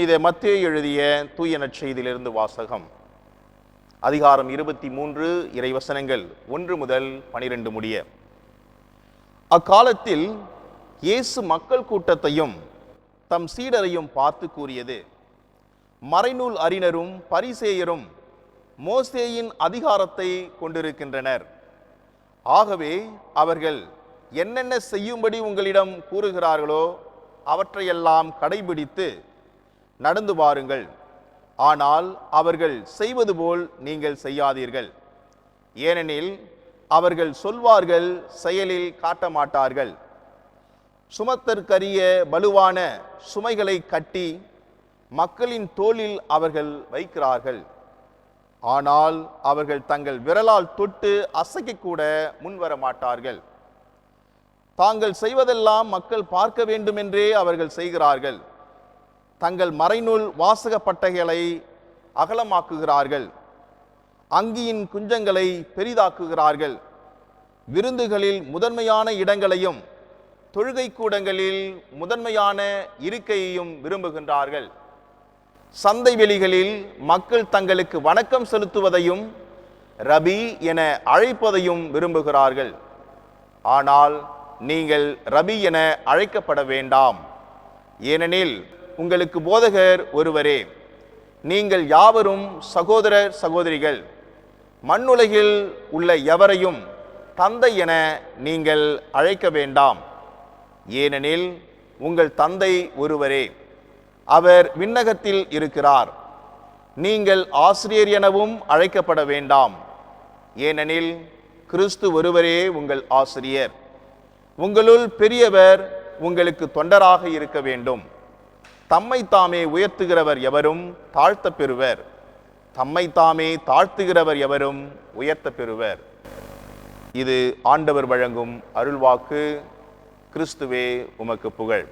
புனித மத்தேயு எழுதிய தூய நற்செய்தியிலிருந்து வாசகம். அதிகாரம் 23, இறைவசனங்கள் 1 முதல் 12 முடிய. அக்காலத்தில் இயேசு மக்கள் கூட்டத்தையும் தம் சீடரையும் பார்த்து கூறியது: மறைநூல் அறிஞரும் பரிசேயரும் மோசேயின் அதிகாரத்தை கொண்டிருக்கின்றனர். ஆகவே அவர்கள் என்னென்ன செய்யும்படி உங்களிடம் கூறுகிறார்களோ அவற்றையெல்லாம் கடைபிடித்து நடந்து வாருங்கள். ஆனால் அவர்கள் செய்வது போல் நீங்கள் செய்யாதீர்கள். ஏனெனில் அவர்கள் சொல்வார்கள், செயலில் காட்ட மாட்டார்கள். சுமத்தற்கரிய வலுவான சுமைகளை கட்டி மக்களின் தோளில் அவர்கள் வைக்கிறார்கள். ஆனால் அவர்கள் தங்கள் விரலால் தொட்டு அசைக்கக்கூட முன்வர மாட்டார்கள். தாங்கள் செய்வதெல்லாம் மக்கள் பார்க்க வேண்டுமென்றே அவர்கள் செய்கிறார்கள். தங்கள் மறைநூல் வாசக பட்டைகளை அகலமாக்குகிறார்கள். அங்கியின் குஞ்சங்களை பெரிதாக்குகிறார்கள். விருந்துகளில் முதன்மையான இடங்களையும் தொழுகை கூடங்களில் முதன்மையான இருக்கையையும் விரும்புகின்றார்கள். சந்தை வெளிகளில் மக்கள் தங்களுக்கு வணக்கம் செலுத்துவதையும் ரபி என அழைப்பதையும் விரும்புகிறார்கள். ஆனால் நீங்கள் ரபி என அழைக்கப்பட வேண்டாம், ஏனெனில் உங்களுக்கு போதகர் ஒருவரே. நீங்கள் யாவரும் சகோதரர் சகோதரிகள். மண்ணுலகில் உள்ள எவரையும் தந்தை என நீங்கள் அழைக்க வேண்டாம், ஏனெனில் உங்கள் தந்தை ஒருவரே, அவர் விண்ணகத்தில் இருக்கிறார். நீங்கள் ஆசிரியர் எனவும் அழைக்கப்பட வேண்டாம், ஏனெனில் கிறிஸ்து ஒருவரே உங்கள் ஆசிரியர். உங்களுள் பெரியவர் உங்களுக்கு தொண்டராக இருக்க வேண்டும். தம்மை தாமே உயர்த்துகிறவர் எவரும் தாழ்த்த பெறுவர், தம்மை தாமே தாழ்த்துகிறவர் எவரும் உயர்த்த பெறுவர். இது ஆண்டவர் வழங்கும் அருள்வாக்கு. கிறிஸ்துவே உமக்கு புகழ்.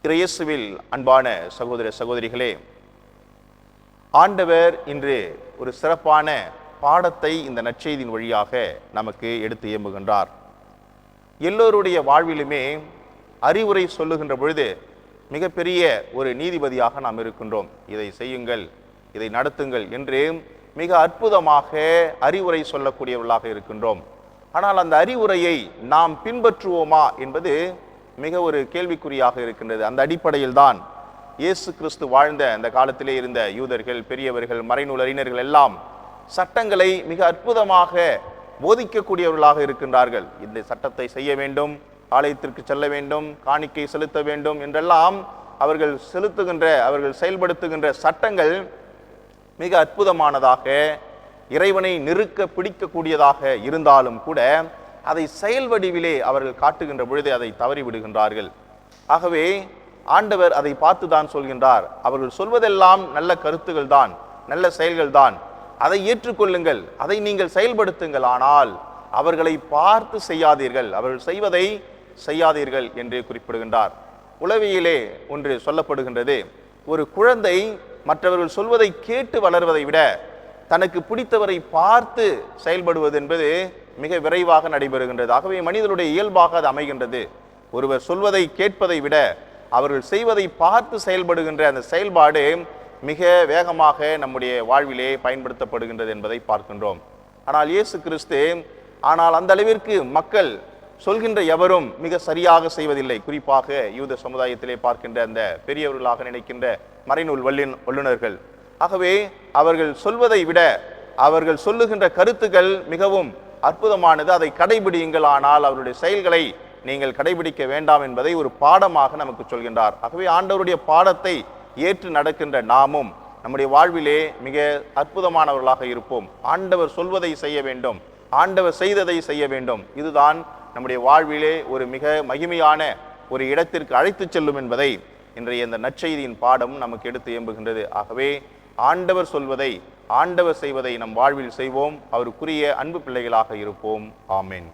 இயேசுவில் அன்பான சகோதர சகோதரிகளே, ஆண்டவர் இன்று ஒரு சிறப்பான பாடத்தை இந்த நற்செய்தியின் வழியாக நமக்கு எடுத்து இயம்புகின்றார். எல்லோருடைய வாழ்விலுமே அறிவுரை சொல்லுகின்ற பொழுது மிகப்பெரிய ஒரு நீதிபதியாக நாம் இருக்கின்றோம். இதை செய்யுங்கள், இதை நடத்துங்கள் என்று மிக அற்புதமாக அறிவுரை சொல்லக்கூடியவர்களாக இருக்கின்றோம். ஆனால் அந்த அறிவுரையை நாம் பின்பற்றுவோமா என்பது மிக ஒரு கேள்விக்குறியாக இருக்கின்றது. அந்த அடிப்படையில் தான் இயேசு கிறிஸ்து வாழ்ந்த அந்த காலத்திலே இருந்த யூதர்கள், பெரியவர்கள், மறைநூல் அறிஞர்கள் எல்லாம் சட்டங்களை மிக அற்புதமாக போதிக்கக்கூடியவர்களாக இருக்கின்றார்கள். இந்த சட்டத்தை செய்ய வேண்டும், ஆலயத்திற்கு செல்ல வேண்டும், காணிக்கை செலுத்த வேண்டும் என்றெல்லாம் அவர்கள் அவர்கள் செயல்படுத்துகின்ற சட்டங்கள் மிக அற்புதமானதாக, இறைவனை நெருக்க பிடிக்கக்கூடியதாக இருந்தாலும் கூட அதை செயல் வடிவிலே அவர்கள் காட்டுகின்ற பொழுது அதை தவறிவிடுகின்றார்கள். ஆகவே ஆண்டவர் அதை பார்த்து தான் சொல்கின்றார், அவர்கள் சொல்வதெல்லாம் நல்ல கருத்துகள் தான், நல்ல செயல்கள் தான், அதை ஏற்றுக்கொள்ளுங்கள், அதை நீங்கள் செயல்படுத்துங்கள். ஆனால் அவர்களை பார்த்து செய்யாதீர்கள், அவர்கள் செய்வதை செய்யாதீர்கள் என்று குறிப்பிடுகின்றார். உளவியலே ஒன்று சொல்லப்படுகின்றது, ஒரு குழந்தை மற்றவர்கள் சொல்வதை கேட்டு வளர்வதை விட தனக்கு பிடித்தவரை பார்த்து செயல்படுவது என்பது மிக விரைவாக நடைபெறுகின்றது. ஆகவே மனிதனுடைய இயல்பாக அது அமைகின்றது. ஒருவர் சொல்வதை கேட்பதை விட அவர்கள் செய்வதை பார்த்து செயல்படுகின்ற அந்த செயல்பாடு மிக வேகமாக நம்முடைய வாழ்விலே பயன்படுத்தப்படுகின்றது என்பதை பார்க்கின்றோம். ஆனால் இயேசு கிறிஸ்து அந்த அளவிற்கு மக்கள் சொல்கின்ற எவரும் மிக சரியாக செய்வதில்லை. குறிப்பாக யூத சமுதாயத்திலே பார்க்கின்ற அந்த பெரியவர்களாக நினைக்கின்ற மறைநூல் வல்லுநர்கள். ஆகவே அவர்கள் சொல்வதை விட அவர்கள் சொல்லுகின்ற கருத்துக்கள் மிகவும் அற்புதமானது, அதை கடைபிடியுங்கள், ஆனால் அவருடைய செயல்களை நீங்கள் கடைபிடிக்க வேண்டாம் என்பதை ஒரு பாடமாக நமக்கு சொல்கின்றார். ஆகவே ஆண்டவருடைய பாடத்தை ஏற்று நடக்கின்ற நாமும் நம்முடைய வாழ்விலே மிக அற்புதமானவர்களாக இருப்போம். ஆண்டவர் சொல்வதை செய்ய வேண்டும், ஆண்டவர் செய்ததை செய்ய வேண்டும். இதுதான் நம்முடைய வாழ்விலே ஒரு மிக மகிமையான ஒரு இடத்திற்கு அழைத்து செல்லும் என்பதை இன்றைய இந்த நற்செய்தியின் பாடம் நமக்கு எடுத்து இயம்புகின்றது. ஆகவே ஆண்டவர் சொல்வதை, ஆண்டவர் செய்வதை நம் வாழ்வில் செய்வோம். அவருக்குரிய அன்பு பிள்ளைகளாக இருப்போம். ஆமென்.